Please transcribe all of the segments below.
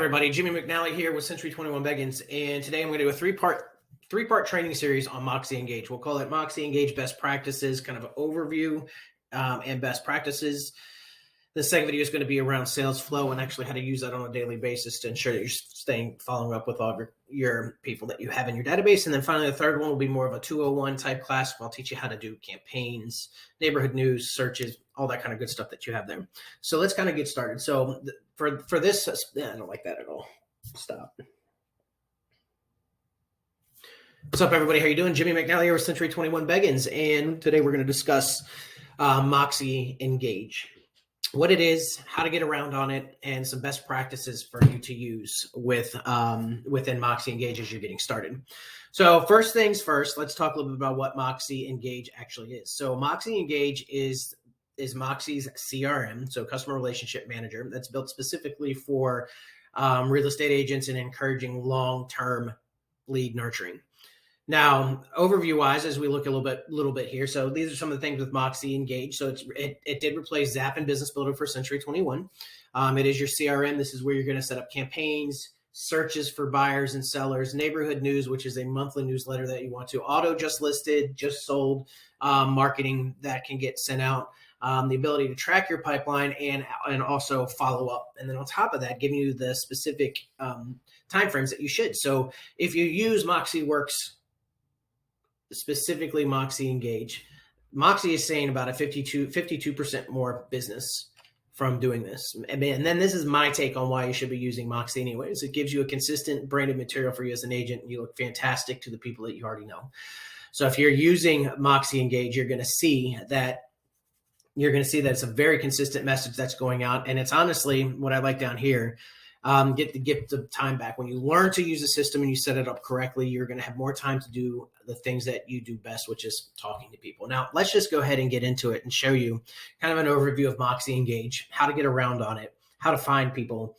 everybody? Jimmy McNally here with Century 21 Beggins, and today I'm going to do a three-part training series on Moxi Engage. We'll call it Moxi Engage Best Practices, kind of an overview and best practices. The second video is going to be around sales flow and actually how to use that on a daily basis to ensure that you're following up with all your people that you have in your database. And then finally, the third one will be more of a 201 type class. I'll teach you how to do campaigns, neighborhood news, searches, all that kind of good stuff that you have there. So let's kind of get started. So for this, I don't like that at all. Stop. What's up, everybody? How you doing? Jimmy McNally here with Century 21 Beggins, and today we're going to discuss Moxi Engage. What it is, how to get around on it, and some best practices for you to use within Moxi Engage as you're getting started. So first things first, let's talk a little bit about what Moxi Engage actually is. So Moxi Engage is Moxi's CRM, so customer relationship manager, that's built specifically for real estate agents and encouraging long-term lead nurturing. Now, overview-wise, as we look a little bit here, so these are some of the things with Moxi Engage. So it did replace Zap and Business Builder for Century 21. It is your CRM. This is where you're going to set up campaigns, searches for buyers and sellers, neighborhood news, which is a monthly newsletter that you want to auto just listed, just sold, marketing that can get sent out, the ability to track your pipeline and also follow up. And then on top of that, giving you the specific timeframes that you should. So if you use MoxiWorks, specifically Moxi Engage, Moxi is saying about a 52% more business from doing this. And then this is my take on why you should be using Moxi anyways. It gives you a consistent branded material for you as an agent. You look fantastic to the people that you already know. So if you're using Moxi Engage, you're going to see that it's a very consistent message that's going out. And it's honestly what I like down here. Get the time back. When you learn to use the system and you set it up correctly, you're going to have more time to do the things that you do best, which is talking to people. Now, let's just go ahead and get into it and show you kind of an overview of Moxi Engage, how to get around on it, how to find people,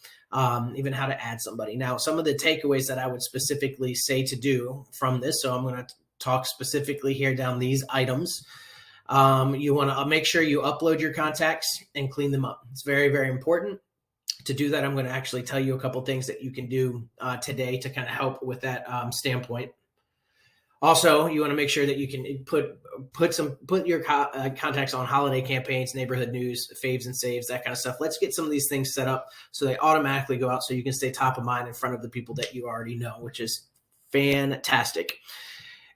even how to add somebody. Now, some of the takeaways that I would specifically say to do from this, so I'm going to talk specifically here down these items. You want to make sure you upload your contacts and clean them up. It's very, very important. To do that, I'm going to actually tell you a couple things that you can do today to kind of help with that standpoint. Also, you want to make sure that you can put your contacts on holiday campaigns, neighborhood news, faves and saves, that kind of stuff. Let's get some of these things set up so they automatically go out so you can stay top of mind in front of the people that you already know, which is fantastic.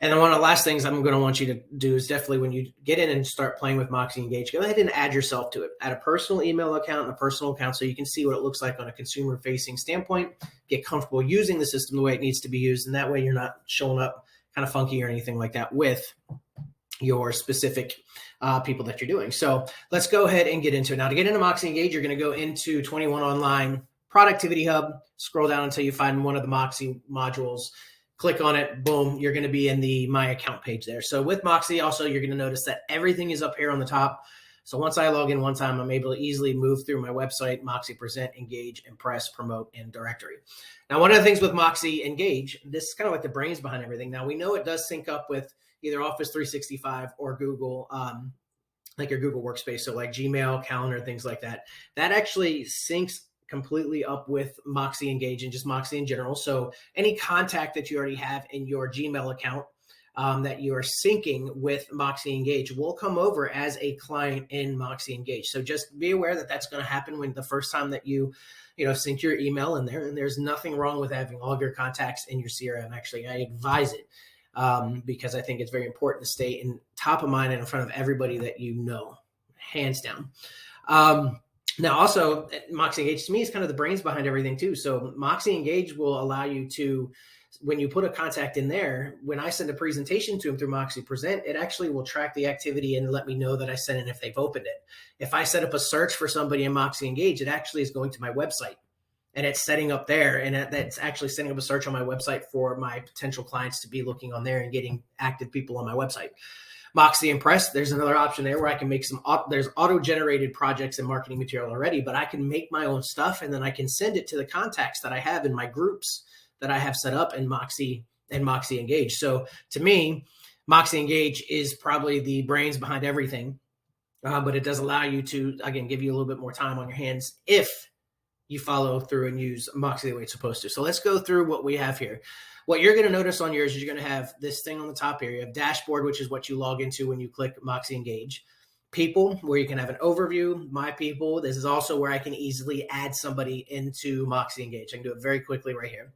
And then one of the last things I'm going to want you to do is definitely when you get in and start playing with Moxi Engage, go ahead and add yourself to it. Add a personal email account and a personal account so you can see what it looks like on a consumer-facing standpoint. Get comfortable using the system the way it needs to be used, and that way you're not showing up kind of funky or anything like that with your specific people that you're doing. So let's go ahead and get into it. Now, to get into Moxi Engage, you're going to go into 21 Online Productivity Hub, scroll down until you find one of the Moxi modules. Click on it, boom, you're going to be in the My Account page there. So with Moxi, also, you're going to notice that everything is up here on the top. So once I log in one time, I'm able to easily move through my website, Moxi Present, Engage, Impress, Promote, and Directory. Now, one of the things with Moxi Engage, this is kind of like the brains behind everything. Now, we know it does sync up with either Office 365 or Google, like your Google Workspace, so like Gmail, Calendar, things like that. That actually syncs completely up with Moxi Engage and just Moxi in general. So any contact that you already have in your Gmail account that you are syncing with Moxi Engage will come over as a client in Moxi Engage. So just be aware that that's going to happen when the first time that you sync your email in there. And there's nothing wrong with having all of your contacts in your CRM. Actually, I advise it because I think it's very important to stay in top of mind and in front of everybody that you know, hands down. Now, also, Moxi Engage to me is kind of the brains behind everything too. So Moxi Engage will allow you to, when you put a contact in there, when I send a presentation to them through Moxi Present, it actually will track the activity and let me know that I sent it if they've opened it. If I set up a search for somebody in Moxi Engage, it actually is going to my website and it's setting up there, and that's actually setting up a search on my website for my potential clients to be looking on there and getting active people on my website. Moxi Impress, there's another option there where I can make there's auto-generated projects and marketing material already, but I can make my own stuff and then I can send it to the contacts that I have in my groups that I have set up in Moxi and Moxi Engage. So to me, Moxi Engage is probably the brains behind everything, but it does allow you to, again, give you a little bit more time on your hands if you follow through and use Moxi the way it's supposed to. So let's go through what we have here. What you're going to notice on yours is you're going to have this thing on the top here. You have dashboard, which is what you log into when you click Moxi Engage. People, where you can have an overview, my people. This is also where I can easily add somebody into Moxi Engage. I can do it very quickly right here.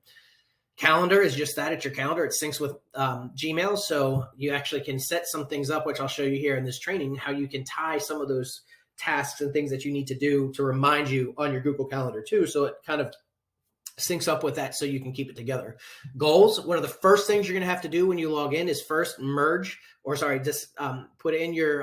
Calendar is just that. It's your calendar. It syncs with Gmail. So you actually can set some things up, which I'll show you here in this training, how you can tie some of those tasks and things that you need to do to remind you on your Google Calendar too. So it kind of syncs up with that so you can keep it together. Goals, one of the first things you're going to have to do when you log in is first just put in your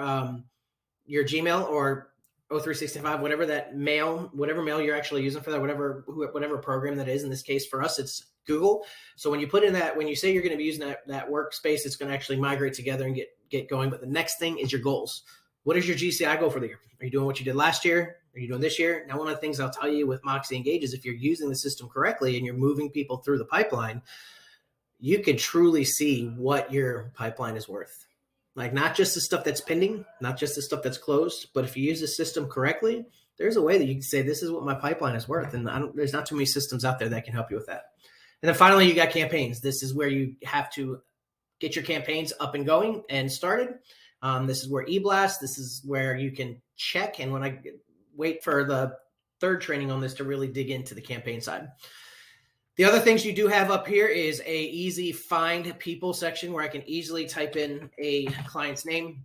Gmail or O365, whatever mail you're actually using for that, whatever program that is. In this case for us, it's Google. So when you put in that, when you say you're going to be using that workspace, it's going to actually migrate together and get going. But the next thing is your goals. What is your GCI goal for the year? Are you doing what you did last year? Are you doing this year? Now, one of the things I'll tell you with Moxi Engage is if you're using the system correctly and you're moving people through the pipeline, you can truly see what your pipeline is worth. Like not just the stuff that's pending, not just the stuff that's closed, but if you use the system correctly, there's a way that you can say, this is what my pipeline is worth. And there's not too many systems out there that can help you with that. And then finally, you got campaigns. This is where you have to get your campaigns up and going and started. This is where eBlast, this is where you can check. And when I wait for the third training on this to really dig into the campaign side. The other things you do have up here is a easy find people section where I can easily type in a client's name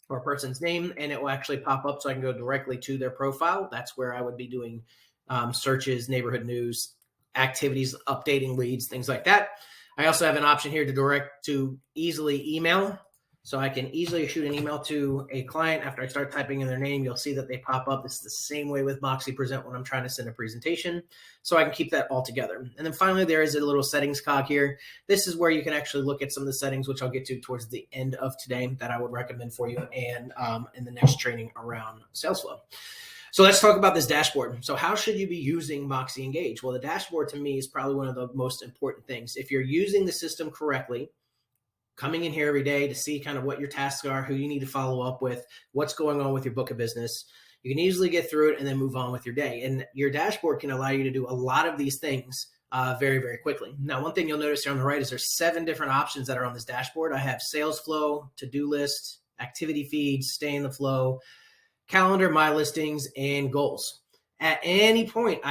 or a person's name, and it will actually pop up so I can go directly to their profile. That's where I would be doing searches, neighborhood news, activities, updating leads, things like that. I also have an option here to easily email. So I can easily shoot an email to a client after I start typing in their name. You'll see that they pop up. It's the same way with Moxi Present when I'm trying to send a presentation. So I can keep that all together. And then finally, there is a little settings cog here. This is where you can actually look at some of the settings, which I'll get to towards the end of today that I would recommend for you and in the next training around sales flow. So let's talk about this dashboard. So how should you be using Moxi Engage? Well, the dashboard to me is probably one of the most important things. If you're using the system correctly, coming in here every day to see kind of what your tasks are, who you need to follow up with, what's going on with your book of business, you can easily get through it and then move on with your day. And your dashboard can allow you to do a lot of these things very, very quickly. Now, one thing you'll notice here on the right is there's 7 different options that are on this dashboard. I have sales flow, to-do list, activity feeds, stay in the flow, calendar, my listings, and goals. At any point,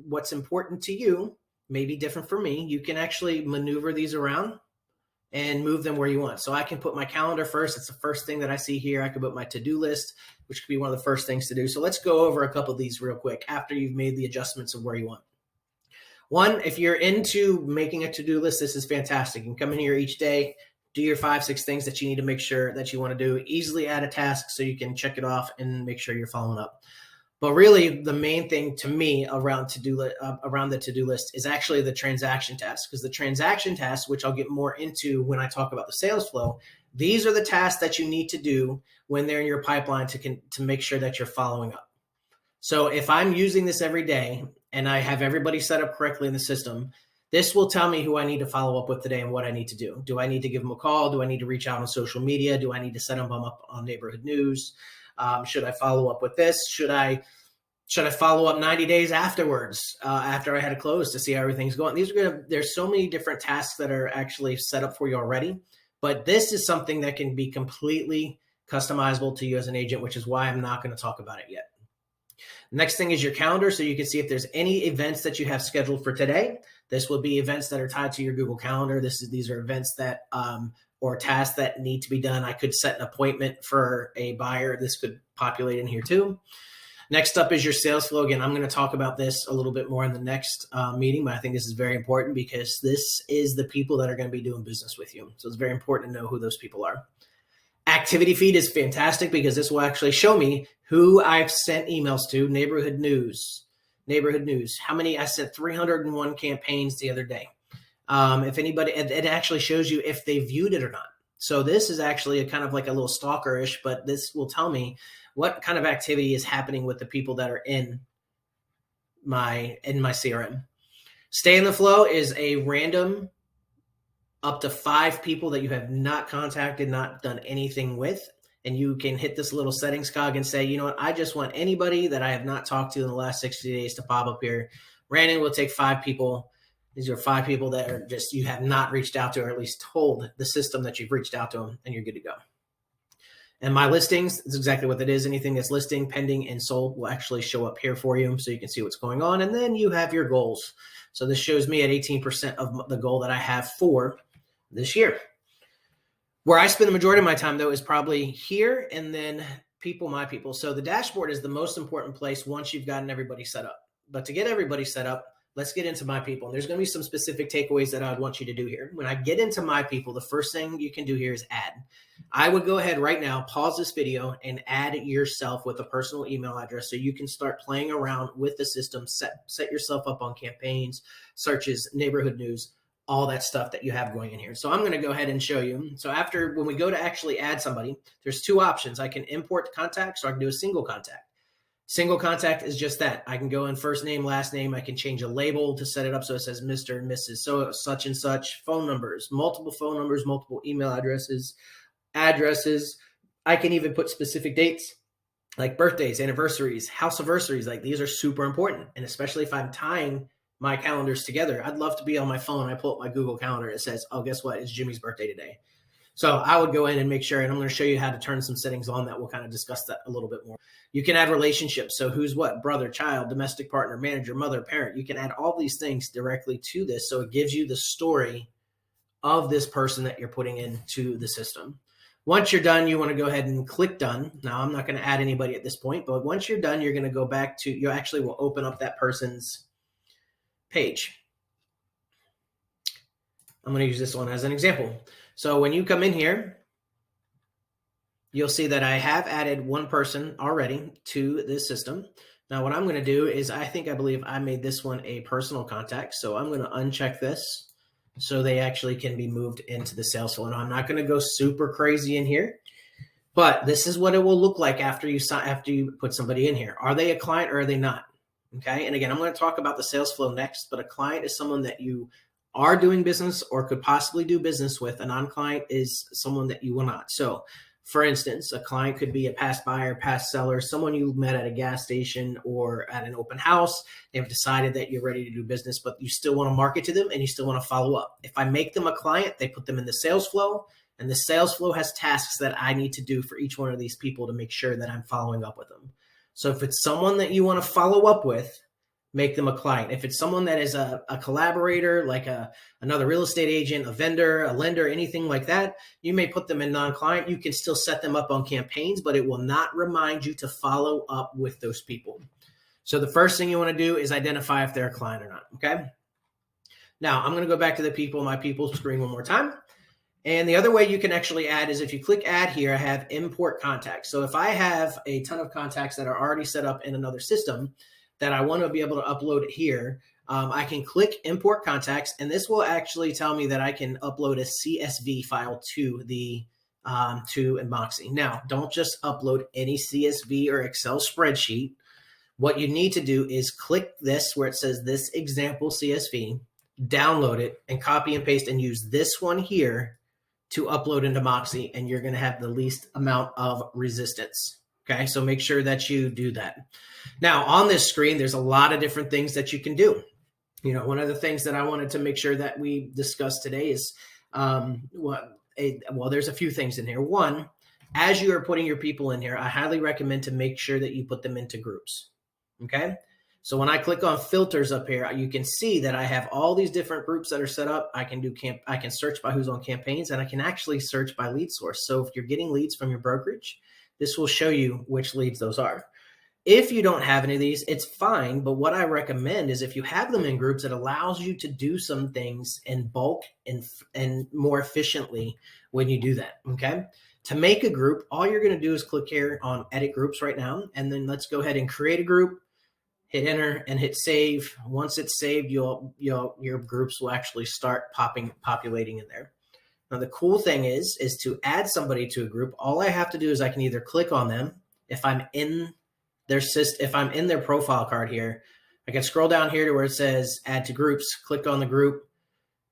what's important to you may be different for me. You can actually maneuver these around and move them where you want. So I can put my calendar first. It's the first thing that I see here. I could put my to-do list, which could be one of the first things to do. So let's go over a couple of these real quick after you've made the adjustments of where you want. One, if you're into making a to-do list, this is fantastic. You can come in here each day, do your 5-6 things that you need to make sure that you want to do, easily add a task so you can check it off and make sure you're following up. But really, the main thing to me around the to-do list is actually the transaction tasks, because the transaction tasks, which I'll get more into when I talk about the sales flow, these are the tasks that you need to do when they're in your pipeline to make sure that you're following up. So if I'm using this every day and I have everybody set up correctly in the system, this will tell me who I need to follow up with today and what I need to do. Do I need to give them a call? Do I need to reach out on social media? Do I need to set them up on neighborhood news? Should I follow up with this? Should I follow up 90 days afterwards, after I had a close to see how everything's going? There's so many different tasks that are actually set up for you already, but this is something that can be completely customizable to you as an agent, which is why I'm not going to talk about it yet. Next thing is your calendar. So you can see if there's any events that you have scheduled for today. This will be events that are tied to your Google Calendar. These are events that, or tasks that need to be done. I could set an appointment for a buyer. This could populate in here too. Next up is your sales flow. Again, I'm going to talk about this a little bit more in the next meeting, but I think this is very important because this is the people that are going to be doing business with you. So it's very important to know who those people are. Activity feed is fantastic because this will actually show me who I've sent emails to. Neighborhood news. How many? I sent 301 campaigns the other day. If anybody, it actually shows you if they viewed it or not. So this is actually a kind of like a little stalker-ish, but this will tell me what kind of activity is happening with the people that are in my CRM. Stay in the flow is a random up to 5 people that you have not contacted, not done anything with. and you can hit this little settings cog and say, you know what, I just want anybody that I have not talked to in the last 60 days to pop up here. Brandon will take 5 people. These are 5 people that are just, you have not reached out to, or at least told the system that you've reached out to them, and you're good to go. And my listings is exactly what it is. Anything that's listing, pending, and sold will actually show up here for you so you can see what's going on. And then you have your goals. So this shows me at 18% of the goal that I have for this year. Where I spend the majority of my time, though, is probably here and then people, my people. So the dashboard is the most important place once you've gotten everybody set up. But to get everybody set up, let's get into my people. And there's going to be some specific takeaways that I'd want you to do here. When I get into my people, the first thing you can do here is add. I would go ahead right now, pause this video, and add yourself with a personal email address so you can start playing around with the system, set yourself up on campaigns, searches, neighborhood news, all that stuff that you have going in here. So I'm going to go ahead and show you. So after, when we go to actually add somebody, there's 2 options. I can import contacts, or I can do a single contact. Single contact is just that. I can go in first name, last name. I can change a label to set it up so it says Mr. and Mrs. So such and such, phone numbers, multiple email addresses. I can even put specific dates like birthdays, anniversaries, house anniversaries. Like, these are super important. And especially if I'm tying my calendars together, I'd love to be on my phone. I pull up my Google Calendar. It says, oh, guess what? It's Jimmy's birthday today. So I would go in and make sure, and I'm going to show you how to turn some settings on that. We'll kind of discuss that a little bit more. You can add relationships. So who's what, brother, child, domestic partner, manager, mother, parent. You can add all these things directly to this. So it gives you the story of this person that you're putting into the system. Once you're done, you want to go ahead and click done. Now, I'm not going to add anybody at this point, but once you're done, you're going to go back to, you actually will open up that person's page. I'm going to use this one as an example. So when you come in here, you'll see that I have added one person already to this system. Now, what I'm going to do is I believe I made this one a personal contact. So I'm going to uncheck this so they actually can be moved into the sales flow. Now, I'm not going to go super crazy in here, but this is what it will look like after you put somebody in here. Are they a client or are they not? Okay. And again, I'm going to talk about the sales flow next, but a client is someone that you are doing business or could possibly do business with. A non-client is someone that you will not. So for instance, a client could be a past buyer, past seller, someone you met at a gas station or at an open house. They've decided that you're ready to do business, but you still want to market to them and you still want to follow up. If I make them a client, they put them in the sales flow, and the sales flow has tasks that I need to do for each one of these people to make sure that I'm following up with them. So if it's someone that you want to follow up with, make them a client. If it's someone that is a collaborator, like another real estate agent, a vendor, a lender, anything like that, you may put them in non-client. You can still set them up on campaigns, but it will not remind you to follow up with those people. So the first thing you want to do is identify if they're a client or not, okay? Now, I'm going to go back to the people, my people screen one more time. And the other way you can actually add is if you click add here, I have import contacts. So if I have a ton of contacts that are already set up in another system that I want to be able to upload it here, I can click import contacts, and this will actually tell me that I can upload a CSV file to the to Moxi. Now, don't just upload any CSV or Excel spreadsheet. What you need to do is click this where it says this example CSV, download it, and copy and paste and use this one here to upload into Moxi, and you're going to have the least amount of resistance. Okay, so make sure that you do that. Now, on this screen, there's a lot of different things that you can do. You know, one of the things that I wanted to make sure that we discuss today is, there's a few things in here. One, as you are putting your people in here, I highly recommend to make sure that you put them into groups. Okay, so when I click on filters up here, you can see that I have all these different groups that are set up. I can search by who's on campaigns, and I can actually search by lead source. So if you're getting leads from your brokerage, this will show you which leads those are. If you don't have any of these, it's fine. But what I recommend is if you have them in groups, it allows you to do some things in bulk and more efficiently when you do that. Okay. To make a group, all you're going to do is click here on edit groups right now. And then let's go ahead and create a group, hit enter and hit save. Once it's saved, your groups will actually start populating in there. Now, the cool thing is to add somebody to a group. All I have to do is I can either click on them. If I'm in their profile card here, I can scroll down here to where it says add to groups, click on the group,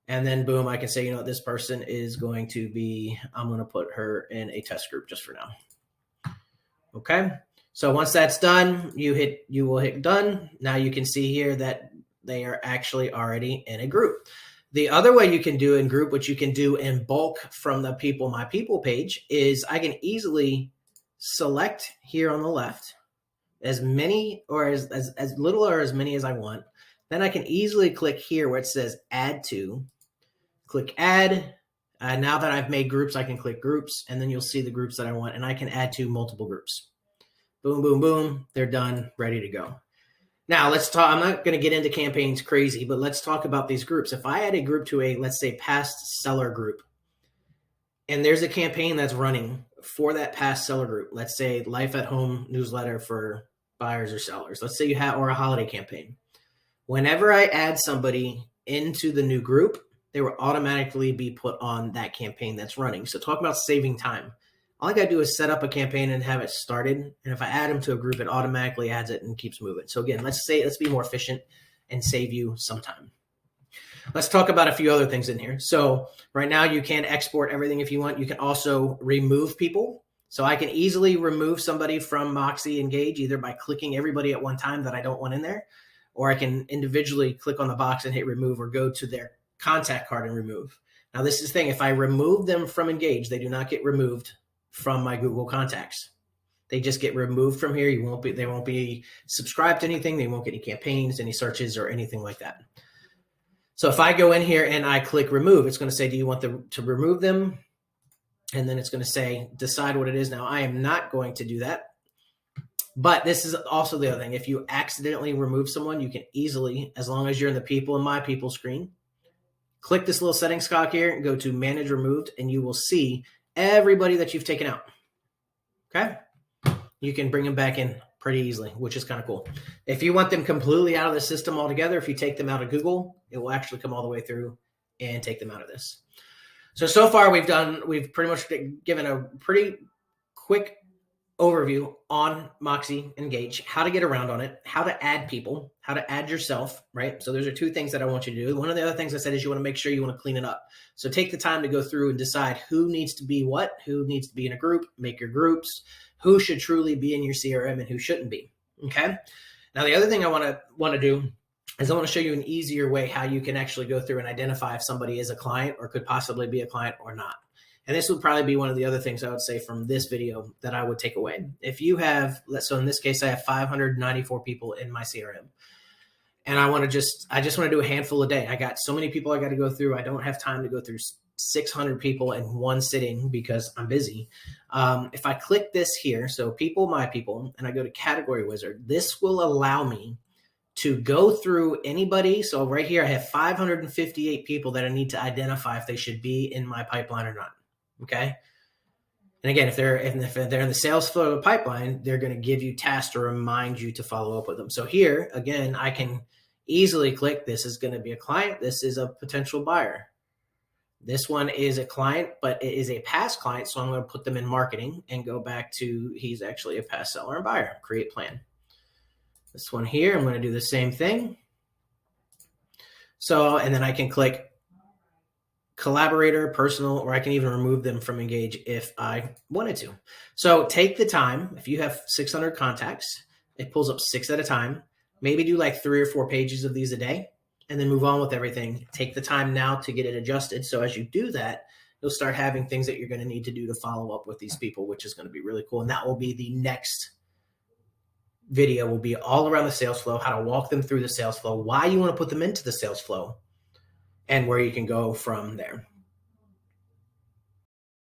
and then boom, I can say, you know, this person is going to be, I'm going to put her in a test group just for now. Okay. So once that's done, you will hit done. Now you can see here that they are actually already in a group. The other way you can do in group, which you can do in bulk from the People My People page, is I can easily select here on the left as many or as little or as many as I want. Then I can easily click here where it says add to, click add. Now that I've made groups, I can click groups, and then you'll see the groups that I want, and I can add to multiple groups. Boom, boom, boom. They're done, ready to go. Now let's talk. I'm not going to get into campaigns crazy, but let's talk about these groups. If I add a group to a, let's say, past seller group, and there's a campaign that's running for that past seller group, let's say Life at Home newsletter for buyers or sellers. Let's say you have, or a holiday campaign. Whenever I add somebody into the new group, they will automatically be put on that campaign that's running. So talk about saving time. All I got to do is set up a campaign and have it started. And if I add them to a group, it automatically adds it and keeps moving. So again, let's be more efficient and save you some time. Let's talk about a few other things in here. So right now you can export everything if you want. You can also remove people. So I can easily remove somebody from Moxi Engage either by clicking everybody at one time that I don't want in there, or I can individually click on the box and hit remove, or go to their contact card and remove. Now this is the thing, if I remove them from Engage, they do not get removed from my Google contacts. They just get removed from here. They won't be subscribed to anything. They won't get any campaigns, any searches, or anything like that. So if I go in here and I click remove, it's going to say, do you want to remove them? And then it's going to say, decide what it is. Now I am not going to do that. But this is also the other thing. If you accidentally remove someone, you can easily, as long as you're in the People and My People screen, click this little settings cog here and go to Manage Removed, and you will see everybody that you've taken out. Okay? You can bring them back in pretty easily, which is kind of cool. If you want them completely out of the system altogether, if you take them out of Google, it will actually come all the way through and take them out of this. So far we've pretty much given a pretty quick overview on Moxi Engage, how to get around on it, how to add people, how to add yourself, right? So those are two things that I want you to do. One of the other things I said is you want to make sure you want to clean it up. So take the time to go through and decide who needs to be what, who needs to be in a group, make your groups, who should truly be in your CRM and who shouldn't be, okay? Now, the other thing I want to do is I want to show you an easier way how you can actually go through and identify if somebody is a client or could possibly be a client or not. And this would probably be one of the other things I would say from this video that I would take away. If you have, so in this case, I have 594 people in my CRM. And I just want to do a handful a day. I got so many people I got to go through. I don't have time to go through 600 people in one sitting because I'm busy. If I click this here, so People, My People, and I go to Category Wizard, this will allow me to go through anybody. So right here, I have 558 people that I need to identify if they should be in my pipeline or not. Okay. And again, if they're in the sales flow of the pipeline, they're going to give you tasks to remind you to follow up with them. So here, again, I can easily click, this is going to be a client. This is a potential buyer. This one is a client, but it is a past client. So I'm going to put them in marketing and go back to, he's actually a past seller and buyer, create plan. This one here, I'm going to do the same thing. So, and then I can click collaborator, personal, or I can even remove them from Engage if I wanted to. So take the time. If you have 600 contacts, it pulls up 6 at a time. Maybe do like 3 or 4 pages of these a day and then move on with everything. Take the time now to get it adjusted. So as you do that, you'll start having things that you're going to need to do to follow up with these people, which is going to be really cool. And that will be the next video, will be all around the sales flow, how to walk them through the sales flow, why you want to put them into the sales flow, and where you can go from there.